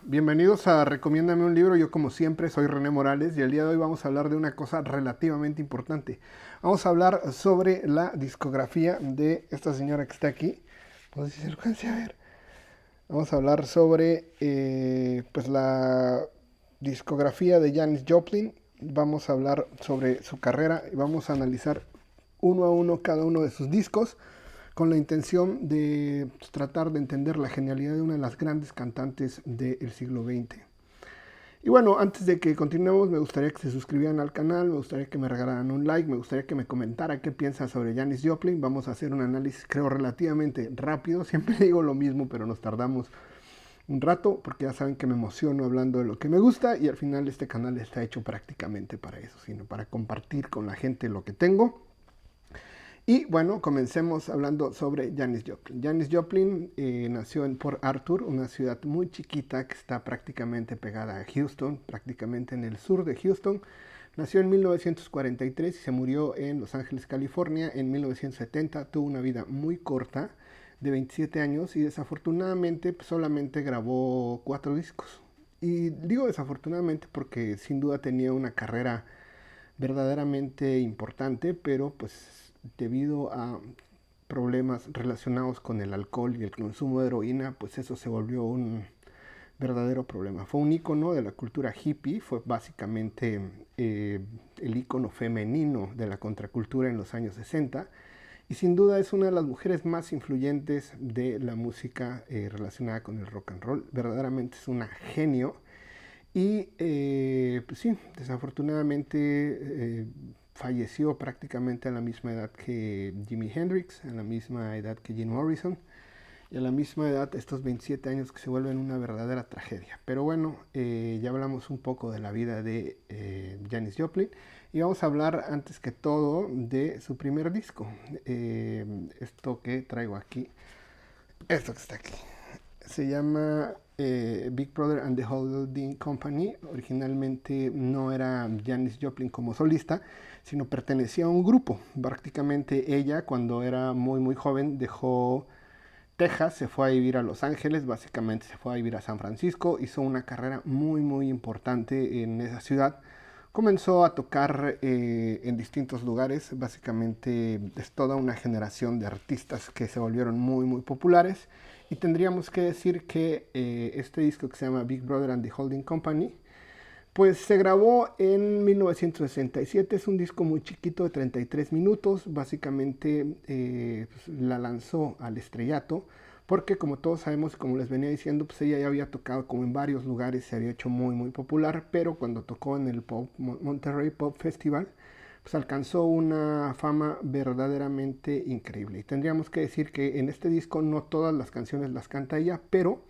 Bienvenidos a Recomiéndame un libro. Yo como siempre soy René Morales y el día de hoy vamos a hablar de una cosa relativamente importante. Vamos a hablar sobre la discografía de esta señora que está aquí. No sé si se alcance a ver. Vamos a hablar sobre pues la discografía de Janis Joplin. Vamos a hablar sobre su carrera y vamos a analizar uno a uno cada uno de sus discos con la intención de tratar de entender la genialidad de una de las grandes cantantes del siglo XX. Y bueno, antes de que continuemos, me gustaría que se suscribieran al canal, me gustaría que me regalaran un like, me gustaría que me comentara qué piensa sobre Janis Joplin. Vamos a hacer un análisis, creo, relativamente rápido. Siempre digo lo mismo, pero nos tardamos un rato, porque ya saben que me emociono hablando de lo que me gusta y al final este canal está hecho prácticamente para eso, sino para compartir con la gente lo que tengo. Y bueno, comencemos hablando sobre Janis Joplin. Janis Joplin nació en Port Arthur, una ciudad muy chiquita que está prácticamente pegada a Houston, prácticamente en el sur de Houston. Nació en 1943 y se murió en Los Ángeles, California, en 1970. Tuvo una vida muy corta, de 27 años, y desafortunadamente solamente grabó 4 discos. Y digo desafortunadamente porque sin duda tenía una carrera verdaderamente importante, pero pues debido a problemas relacionados con el alcohol y el consumo de heroína, pues eso se volvió un verdadero problema. Fue un icono de la cultura hippie, fue básicamente el icono femenino de la contracultura en los años 60 y sin duda es una de las mujeres más influyentes de la música relacionada con el rock and roll. Verdaderamente es una genio y pues sí, desafortunadamente falleció prácticamente a la misma edad que Jimi Hendrix, a la misma edad que Jim Morrison y a la misma edad estos 27 años que se vuelven una verdadera tragedia. Pero bueno, ya hablamos un poco de la vida de Janis Joplin y vamos a hablar antes que todo de su primer disco. Esto que traigo aquí, esto que está aquí. Se llama Big Brother and the Holding Company. Originalmente no era Janis Joplin como solista, sino pertenecía a un grupo. Prácticamente ella, cuando era muy joven, dejó Texas, se fue a vivir a Los Ángeles, básicamente se fue a vivir a San Francisco, hizo una carrera muy importante en esa ciudad. Comenzó a tocar en distintos lugares, básicamente es toda una generación de artistas que se volvieron muy populares. Y tendríamos que decir que este disco que se llama Big Brother and the Holding Company, pues se grabó en 1967, es un disco muy chiquito de 33 minutos, básicamente pues, la lanzó al estrellato, porque como todos sabemos, como les venía diciendo, pues ella ya había tocado como en varios lugares, se había hecho muy popular, pero cuando tocó en el Monterrey Pop Festival, pues alcanzó una fama verdaderamente increíble. Y tendríamos que decir que en este disco no todas las canciones las canta ella, pero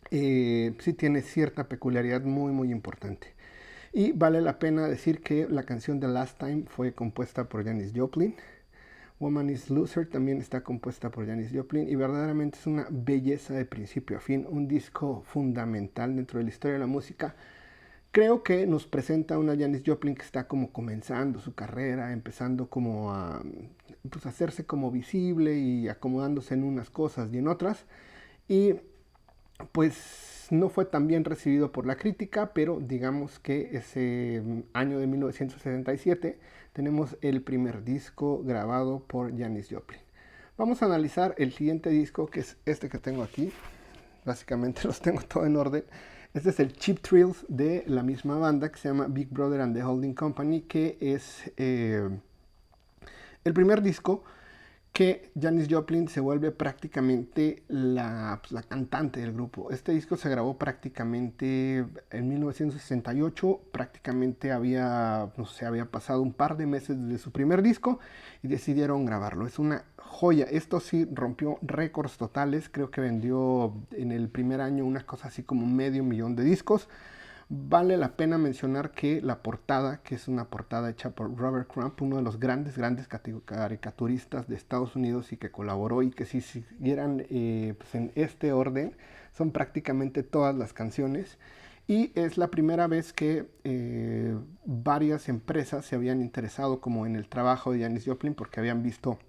sí tiene cierta peculiaridad muy importante. Y vale la pena decir que la canción The Last Time fue compuesta por Janis Joplin. Woman is Loser también está compuesta por Janis Joplin y verdaderamente es una belleza de principio a fin, un disco fundamental dentro de la historia de la música. Creo que nos presenta una Janis Joplin que está como comenzando su carrera, empezando como a pues, hacerse como visible y acomodándose en unas cosas y en otras. Y pues no fue tan bien recibido por la crítica, pero digamos que ese año de 1977 tenemos el primer disco grabado por Janis Joplin. Vamos a analizar el siguiente disco, que es este que tengo aquí. Básicamente los tengo todo en orden. Este es el Cheap Thrills de la misma banda que se llama Big Brother and the Holding Company, que es el primer disco que Janis Joplin se vuelve prácticamente la cantante del grupo. Este disco se grabó prácticamente en 1968, prácticamente había, no sé, había pasado un par de meses desde su primer disco y decidieron grabarlo. Es una joya. Esto sí rompió récords totales, creo que vendió en el primer año una cosa así como 500,000 de discos. Vale la pena mencionar que la portada, que es una portada hecha por Robert Crump, uno de los grandes caricaturistas de Estados Unidos y que colaboró y que si siguieran pues en este orden, son prácticamente todas las canciones. Y es la primera vez que varias empresas se habían interesado como en el trabajo de Janis Joplin porque habían visto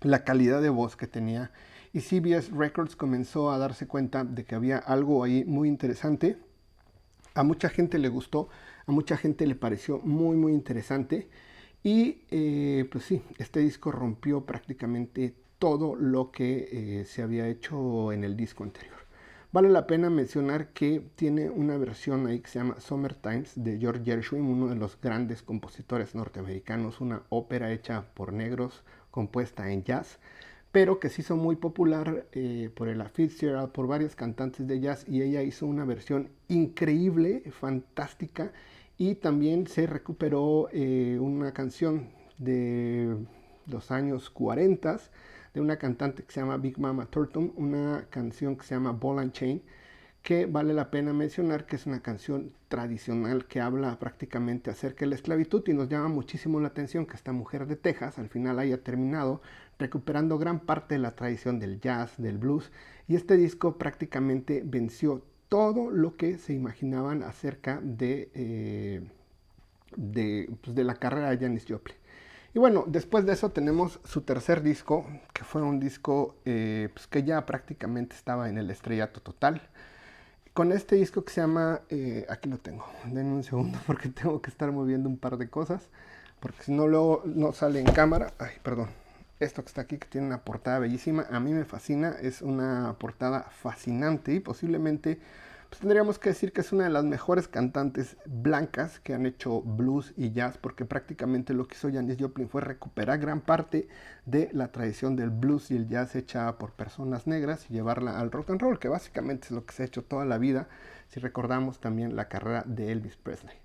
la calidad de voz que tenía y CBS Records comenzó a darse cuenta de que había algo ahí muy interesante. A mucha gente le gustó, a mucha gente le pareció muy muy interesante y pues sí, este disco rompió prácticamente todo lo que se había hecho en el disco anterior. Vale la pena mencionar que tiene una versión ahí que se llama Summertimes de George Gershwin, uno de los grandes compositores norteamericanos, una ópera hecha por negros compuesta en jazz, pero que se hizo muy popular por Ella Fitzgerald, por varios cantantes de jazz, y ella hizo una versión increíble, fantástica, y también se recuperó una canción de los años 40 de una cantante que se llama Big Mama Thornton, una canción que se llama Ball and Chain, que vale la pena mencionar que es una canción tradicional que habla prácticamente acerca de la esclavitud, y nos llama muchísimo la atención que esta mujer de Texas al final haya terminado recuperando gran parte de la tradición del jazz, del blues, y este disco prácticamente venció todo lo que se imaginaban acerca de la carrera de Janis Joplin. Y bueno, después de eso tenemos su tercer disco, que fue un disco pues que ya prácticamente estaba en el estrellato total. Con este disco que se llama, aquí lo tengo, denme un segundo porque tengo que estar moviendo un par de cosas, porque si no luego no sale en cámara. Ay, perdón. Esto que está aquí, que tiene una portada bellísima, a mí me fascina, es una portada fascinante y posiblemente pues tendríamos que decir que es una de las mejores cantantes blancas que han hecho blues y jazz, porque prácticamente lo que hizo Janis Joplin fue recuperar gran parte de la tradición del blues y el jazz hecha por personas negras y llevarla al rock and roll, que básicamente es lo que se ha hecho toda la vida, si recordamos también la carrera de Elvis Presley.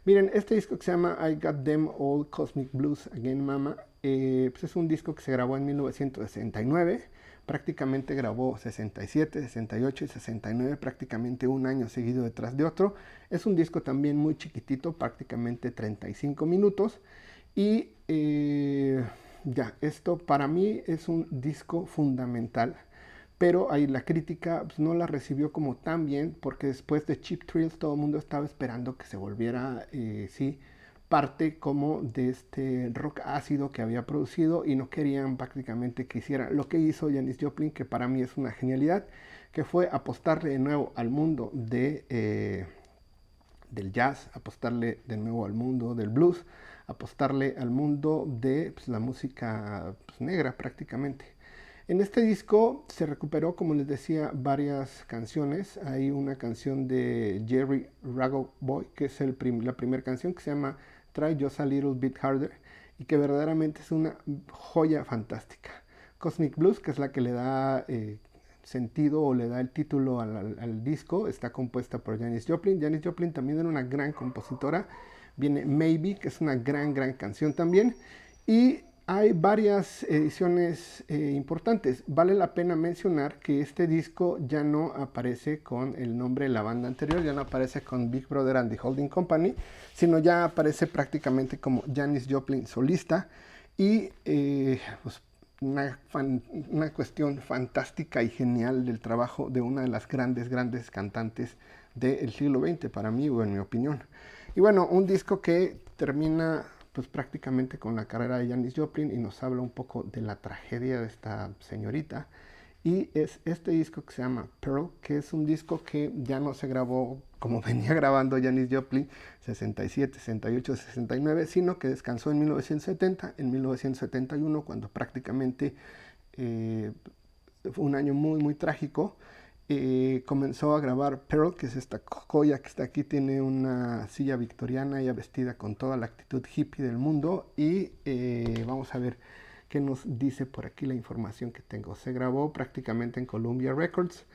Miren, este disco que se llama I Got Them All Cosmic Blues Again Mama, pues es un disco que se grabó en 1969, prácticamente grabó 67, 68 y 69, prácticamente un año seguido detrás de otro. Es un disco también muy chiquitito, prácticamente 35 minutos, y ya, esto para mí es un disco fundamental, pero ahí la crítica pues, no la recibió como tan bien, porque después de Cheap Thrills todo el mundo estaba esperando que se volviera, sí, parte como de este rock ácido que había producido, y no querían prácticamente que hiciera lo que hizo Janis Joplin, que para mí es una genialidad, que fue apostarle de nuevo al mundo del jazz, apostarle de nuevo al mundo del blues, apostarle al mundo de pues, la música pues, negra prácticamente. En este disco se recuperó, como les decía, varias canciones. Hay una canción de Jerry Boy, que es la primera canción, que se llama Try Just a Little Bit Harder, y que verdaderamente es una joya fantástica. Cosmic Blues, que es la que le da sentido o le da el título al disco, está compuesta por Janis Joplin. Janis Joplin también era una gran compositora. Viene Maybe, que es una gran canción también. Y hay varias ediciones importantes. Vale la pena mencionar que este disco ya no aparece con el nombre de la banda anterior, ya no aparece con Big Brother and the Holding Company, sino ya aparece prácticamente como Janis Joplin solista, y pues una cuestión fantástica y genial del trabajo de una de las grandes cantantes del siglo XX, para mí o en mi opinión. Y bueno, un disco que termina pues prácticamente con la carrera de Janis Joplin y nos habla un poco de la tragedia de esta señorita, y es este disco que se llama Pearl, que es un disco que ya no se grabó como venía grabando Janis Joplin 67, 68, 69, sino que descansó en 1970, en 1971, cuando prácticamente fue un año muy trágico. Comenzó a grabar Pearl, que es esta joya que está aquí, tiene una silla victoriana, ella vestida con toda la actitud hippie del mundo, y vamos a ver qué nos dice por aquí la información que tengo. Se grabó prácticamente en Columbia Records,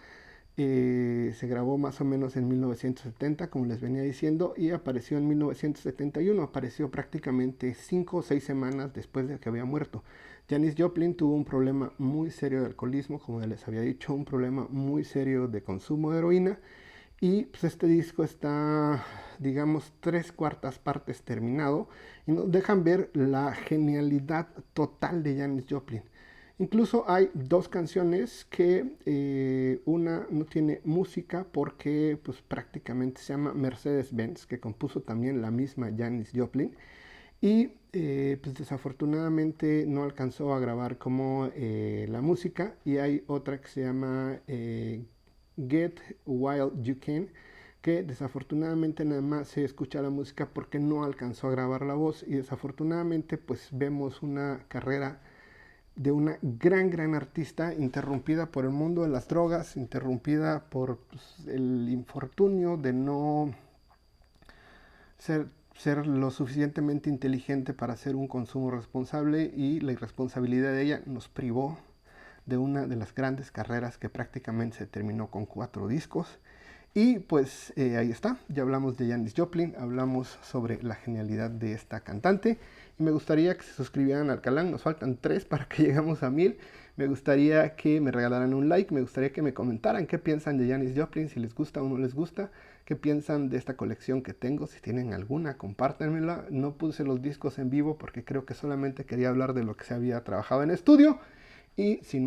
se grabó más o menos en 1970, como les venía diciendo, y apareció en 1971, apareció prácticamente 5 o 6 semanas después de que había muerto. Janis Joplin tuvo un problema muy serio de alcoholismo, como ya les había dicho, un problema muy serio de consumo de heroína, y pues este disco está, digamos, 3/4 partes terminado, y nos dejan ver la genialidad total de Janis Joplin. Incluso hay dos canciones que una no tiene música porque pues prácticamente se llama Mercedes Benz, que compuso también la misma Janis Joplin, Y pues desafortunadamente no alcanzó a grabar como la música. Y hay otra que se llama Get While You Can, que desafortunadamente nada más se escucha la música porque no alcanzó a grabar la voz. Y desafortunadamente pues vemos una carrera de una gran artista interrumpida por el mundo de las drogas, interrumpida por pues, el infortunio de no ser lo suficientemente inteligente para hacer un consumo responsable, y la irresponsabilidad de ella nos privó de una de las grandes carreras que prácticamente se terminó con 4 discos. Y pues ahí está, ya hablamos de Janis Joplin, hablamos sobre la genialidad de esta cantante, y me gustaría que se suscribieran al canal, nos faltan 3 para que lleguemos a 1000. Me gustaría que me regalaran un like, me gustaría que me comentaran qué piensan de Janis Joplin, si les gusta o no les gusta, qué piensan de esta colección que tengo, si tienen alguna, compártanmela. No puse los discos en vivo porque creo que solamente quería hablar de lo que se había trabajado en estudio, y sin